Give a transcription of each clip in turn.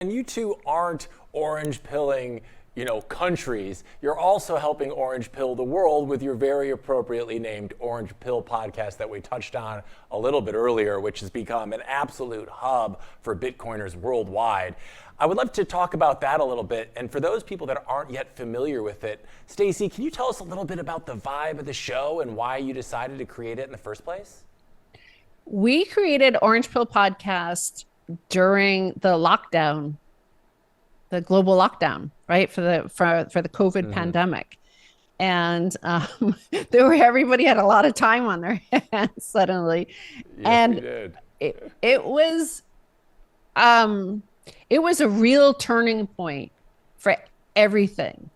And you two aren't orange pilling, countries. You're also helping orange pill the world with your very appropriately named Orange Pill podcast that we touched on a little bit earlier, which has become an absolute hub for Bitcoiners worldwide. I would love to talk about that a little bit. And for those people that aren't yet familiar with it, Stacy, can you tell us a little bit about the vibe of the show and why you decided to create it in the first place? We created Orange Pill Podcast during the lockdown, the global lockdown, right? For the COVID pandemic. And everybody had a lot of time on their hands suddenly. Yes, and we did. it was a real turning point for everything,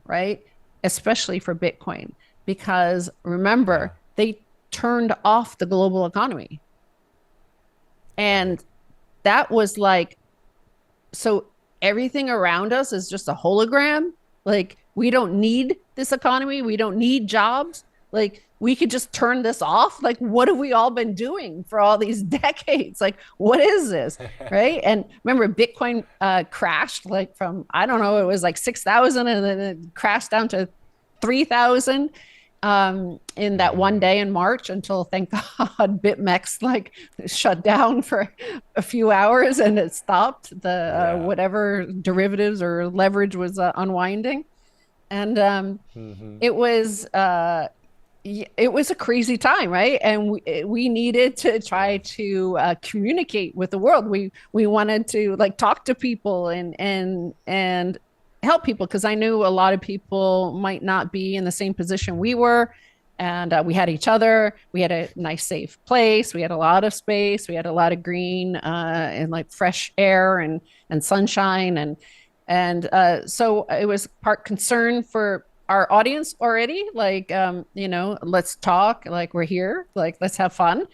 right? Especially for Bitcoin, because remember, they turned off the global economy. And that was like, so everything around us is just a hologram. Like, we don't need this economy. We don't need jobs. Like, we could just turn this off. Like, what have we all been doing for all these decades? Like, what is this? Right. And remember, Bitcoin crashed like from, I don't know, it was like 6,000 and then it crashed down to 3,000 in that one day in March, until, thank God, BitMEX like shut down for a few hours and it stopped the whatever derivatives or leverage was unwinding. And it was a crazy time, right? And we needed to try to communicate with the world. We wanted to like talk to people and help people, because I knew a lot of people might not be in the same position we were. And we had each other. We had a nice, safe place. We had a lot of space. We had a lot of green and like fresh air and sunshine. And so it was part concern for our audience already. Like, let's talk, like, we're here, like, let's have fun.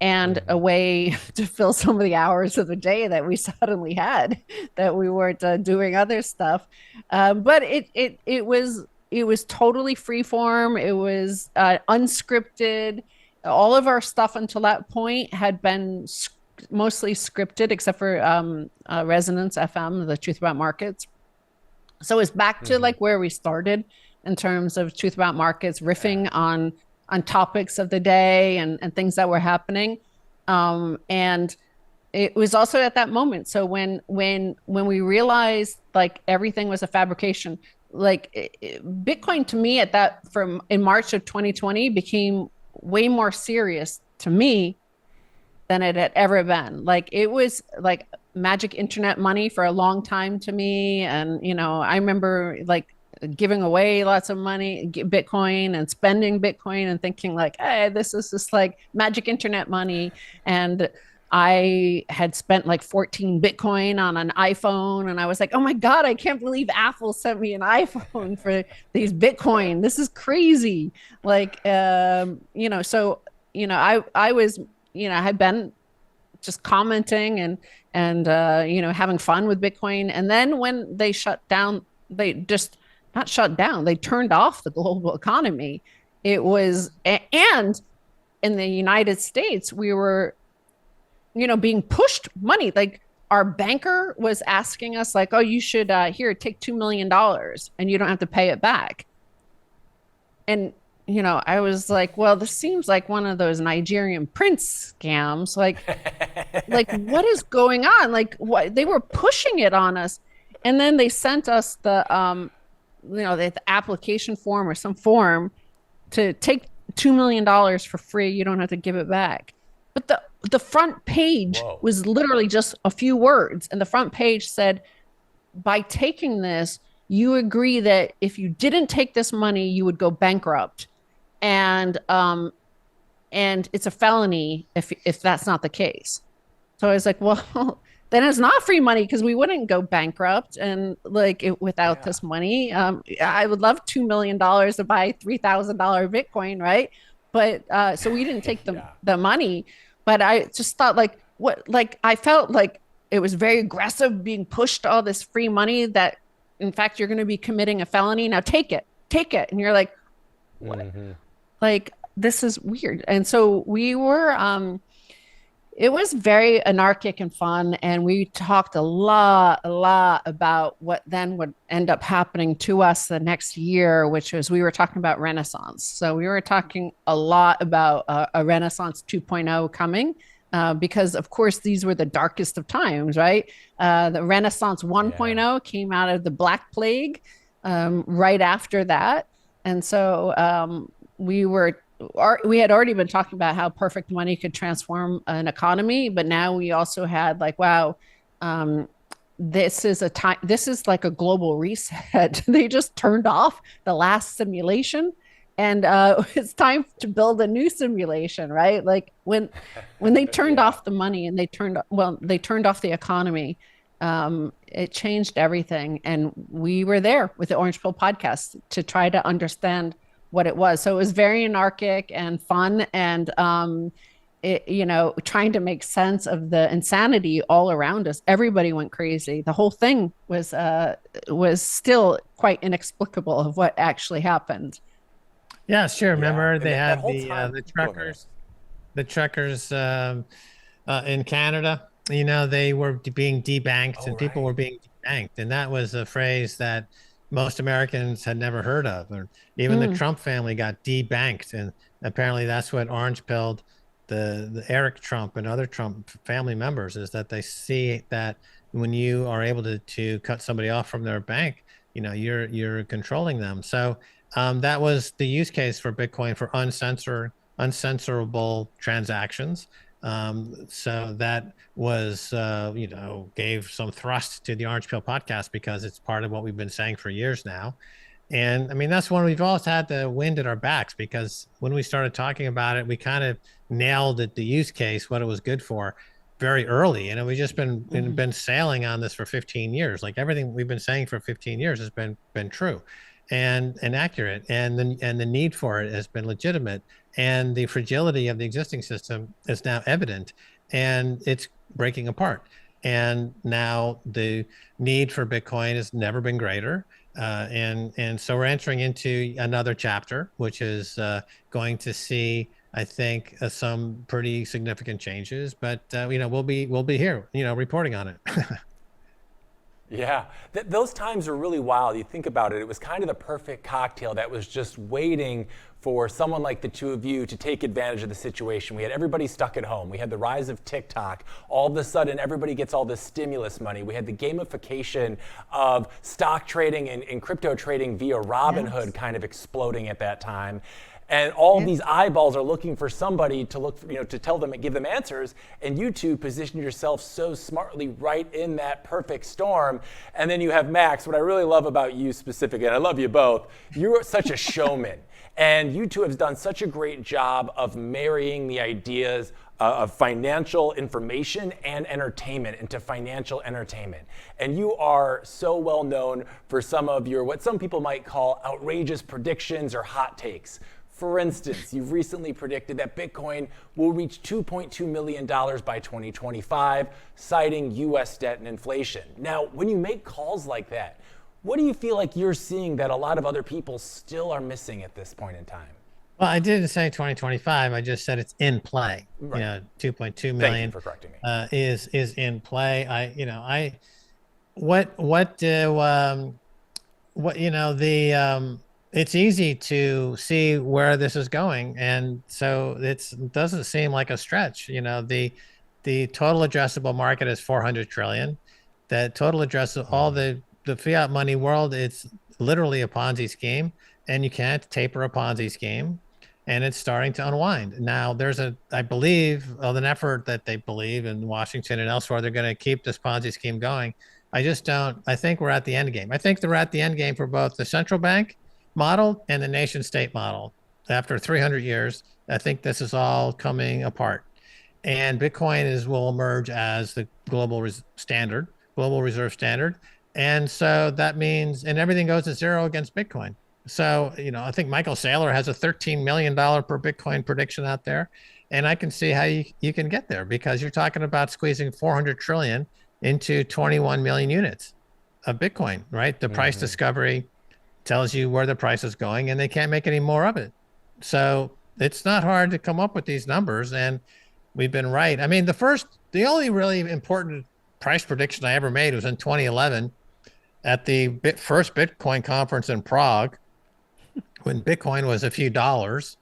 And a way to fill some of the hours of the day that we suddenly had, that we weren't doing other stuff. But it was totally free form. It was unscripted. All of our stuff until that point had been mostly scripted, except for Resonance FM, the Truth About Markets. So it's back to like where we started in terms of Truth About Markets, riffing on topics of the day and things that were happening. And it was also at that moment. So when we realized like everything was a fabrication, like Bitcoin to me in March of 2020 became way more serious to me than it had ever been. Like, it was like magic internet money for a long time to me. And, I remember like giving away lots of money, Bitcoin, and spending Bitcoin and thinking like, hey, this is just like magic internet money. And I had spent like 14 Bitcoin on an iPhone. And I was like, oh my God, I can't believe Apple sent me an iPhone for these Bitcoin. This is crazy. Like, I was, I had been just commenting and having fun with Bitcoin. And then when they shut down, they just not shut down, they turned off the global economy. It was, and in the United States, we were, being pushed money. Like, our banker was asking us like, oh, you should, here, take $2 million and you don't have to pay it back. And, I was like, well, this seems like one of those Nigerian prince scams. Like, what is going on? Like, what, they were pushing it on us. And then they sent us the application form or some form to take $2 million for free. You don't have to give it back. But the front page was literally just a few words. And the front page said, by taking this, you agree that if you didn't take this money, you would go bankrupt. And it's a felony if that's not the case. So I was like, well, then it's not free money, because we wouldn't go bankrupt and without this money. I would love $2 million to buy $3,000 Bitcoin, right? But so we didn't take the money. But I just thought I felt like it was very aggressive, being pushed all this free money that, in fact, you're going to be committing a felony. Now take it. And you're like, what? Like, this is weird. And so we were It was very anarchic and fun, and we talked a lot about what then would end up happening to us the next year, which was we were talking about Renaissance. So we were talking a lot about a Renaissance 2.0 coming, because of course these were the darkest of times, right? The Renaissance 1.0 came out of the Black Plague right after that, and so we had already been talking about how perfect money could transform an economy, but now we also had like, wow, this is a time, this is like a global reset. They just turned off the last simulation, and it's time to build a new simulation, right? Like when they turned off the money and they turned off the economy, it changed everything. And we were there with the Orange Pill podcast to try to understand what it was. So it was very anarchic and fun, and trying to make sense of the insanity all around us. Everybody went crazy. The whole thing was still quite inexplicable of what actually happened. Yeah, sure. Remember they had the truckers in Canada. They were being debanked, and people were being debanked, and that was a phrase that most Americans had never heard of. Or even the Trump family got debanked, and apparently that's what orange pilled the Eric Trump and other Trump family members, is that they see that when you are able to cut somebody off from their bank, you're controlling them. So that was the use case for Bitcoin, for uncensorable transactions. So that was, gave some thrust to the Orange Pill podcast, because it's part of what we've been saying for years now. And I mean, that's when we've always had the wind at our backs, because when we started talking about it, we kind of nailed it, the use case, what it was good for, very early. And we've just been sailing on this for 15 years. Like everything we've been saying for 15 years has been true and accurate, and the need for it has been legitimate, and the fragility of the existing system is now evident, and it's breaking apart. And now the need for Bitcoin has never been greater, and so we're entering into another chapter, which is going to see, I think, some pretty significant changes. But we'll be here, reporting on it. Yeah, those times are really wild. You think about it, it was kind of the perfect cocktail that was just waiting for someone like the two of you to take advantage of the situation. We had everybody stuck at home. We had the rise of TikTok. All of a sudden, everybody gets all this stimulus money. We had the gamification of stock trading and crypto trading via Robinhood kind of exploding at that time. And all of these eyeballs are looking for somebody to look, to tell them and give them answers. And you two positioned yourself so smartly right in that perfect storm. And then you have Max. What I really love about you specifically, and I love you both, you're such a showman. And you two have done such a great job of marrying the ideas of financial information and entertainment into financial entertainment. And you are so well known for some of your, what some people might call outrageous predictions or hot takes. For instance, you've recently predicted that Bitcoin will reach $2.2 million by 2025, citing US debt and inflation. Now, when you make calls like that, what do you feel like you're seeing that a lot of other people still are missing at this point in time? Well, I didn't say 2025. I just said it's in play. Right. 2.2 million Thank you for correcting me. Is in play. It's easy to see where this is going, and so it doesn't seem like a stretch. The total addressable market is 400 trillion. The total addressable, all the fiat money world, it's literally a Ponzi scheme, and you can't taper a Ponzi scheme, and it's starting to unwind. Now, there's I believe, an effort that they believe in Washington and elsewhere, they're going to keep this Ponzi scheme going. I think we're at the end game. I think they're at the end game for both the central bank model and the nation state model. After 300 years, I think this is all coming apart. And Bitcoin will emerge as the global reserve standard. And so that means, and everything goes to zero against Bitcoin. So, I think Michael Saylor has a $13 million per Bitcoin prediction out there. And I can see how you can get there, because you're talking about squeezing 400 trillion into 21 million units of Bitcoin, right? The price discovery tells you where the price is going, and they can't make any more of it. So it's not hard to come up with these numbers. And we've been right. I mean, the only really important price prediction I ever made was in 2011 at the first Bitcoin conference in Prague, when Bitcoin was a few dollars.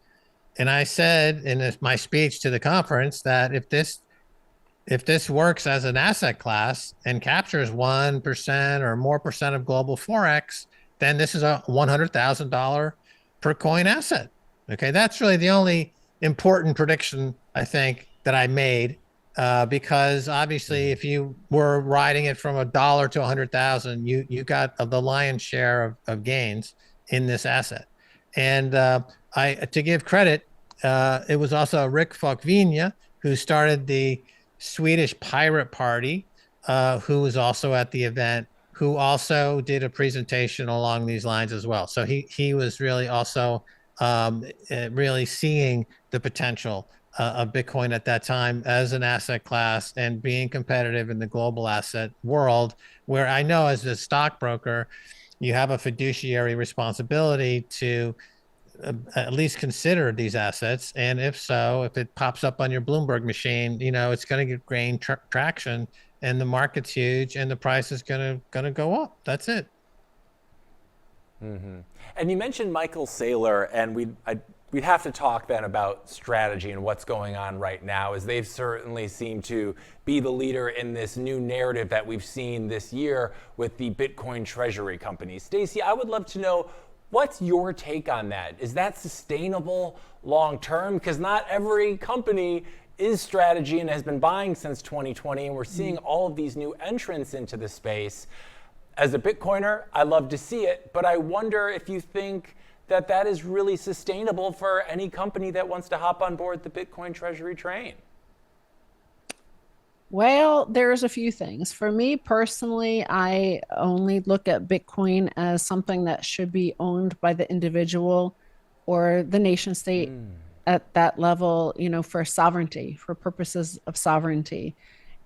And I said in my speech to the conference that if this works as an asset class and captures 1% or more percent of global forex, then this is a $100,000 per coin asset. Okay, that's really the only important prediction I think that I made, because obviously if you were riding it from $1 to 100,000, you got the lion's share of gains in this asset. And to give credit, it was also Rick Falkvinge who started the Swedish Pirate Party, who was also at the event, who also did a presentation along these lines as well. So he was really also really seeing the potential of Bitcoin at that time as an asset class and being competitive in the global asset world, where I know as a stockbroker, you have a fiduciary responsibility to at least consider these assets. And if so, if it pops up on your Bloomberg machine, it's going to gain traction, and the market's huge and the price is going to go up. That's it. Mm-hmm. And you mentioned Michael Saylor, and we'd have to talk then about strategy and what's going on right now, as they've certainly seemed to be the leader in this new narrative that we've seen this year with the Bitcoin treasury companies. Stacy, I would love to know, what's your take on that? Is that sustainable long term? Because not every company is strategy and has been buying since 2020, and we're seeing all of these new entrants into the space. As a Bitcoiner, I love to see it, but I wonder if you think that is really sustainable for any company that wants to hop on board the Bitcoin treasury train. Well, there's a few things. For me personally, I only look at Bitcoin as something that should be owned by the individual or the nation state at that level, for sovereignty, for purposes of sovereignty.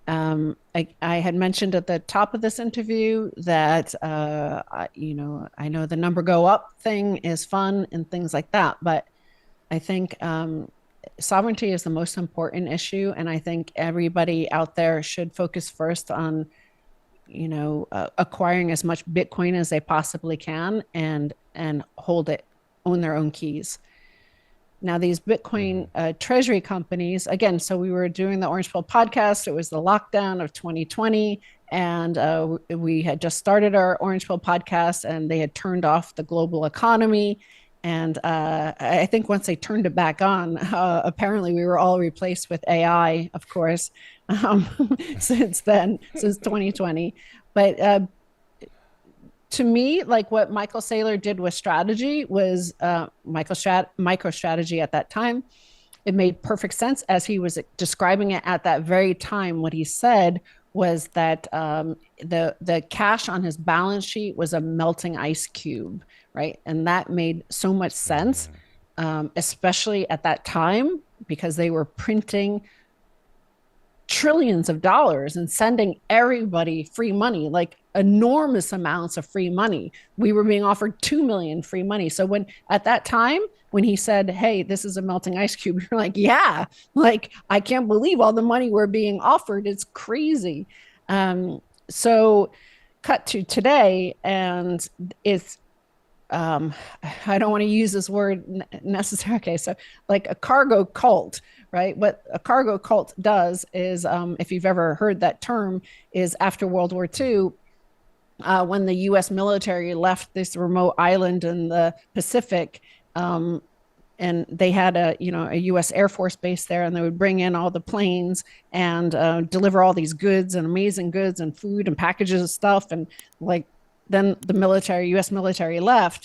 I had mentioned at the top of this interview that, I know the number go up thing is fun and things like that, but I think sovereignty is the most important issue. And I think everybody out there should focus first on, acquiring as much Bitcoin as they possibly can and hold it, own their own keys. Now, these Bitcoin treasury companies, again, so we were doing the Orange Pill podcast. It was the lockdown of 2020. And we had just started our Orange Pill podcast, and they had turned off the global economy. And I think once they turned it back on, apparently we were all replaced with AI, of course, since 2020. But to me, like what Michael Saylor did with strategy was MicroStrategy at that time. It made perfect sense as he was describing it at that very time. What he said was that the cash on his balance sheet was a melting ice cube, right? And that made so much sense, especially at that time, because they were printing trillions of dollars and sending everybody free money, like enormous amounts of free money. We were being offered 2 million free money. So at that time, when he said, hey, this is a melting ice cube, you're like, yeah, like, I can't believe all the money we're being offered. It's crazy. So cut to today, and it's, I don't want to use this word necessarily. Okay, so like a cargo cult, right? What a cargo cult does is, if you've ever heard that term, is after World War II, when the U.S. military left this remote island in the Pacific, and they had a U.S. Air Force base there, and they would bring in all the planes and deliver all these goods and amazing goods and food and packages of stuff, and like then the U.S. military left.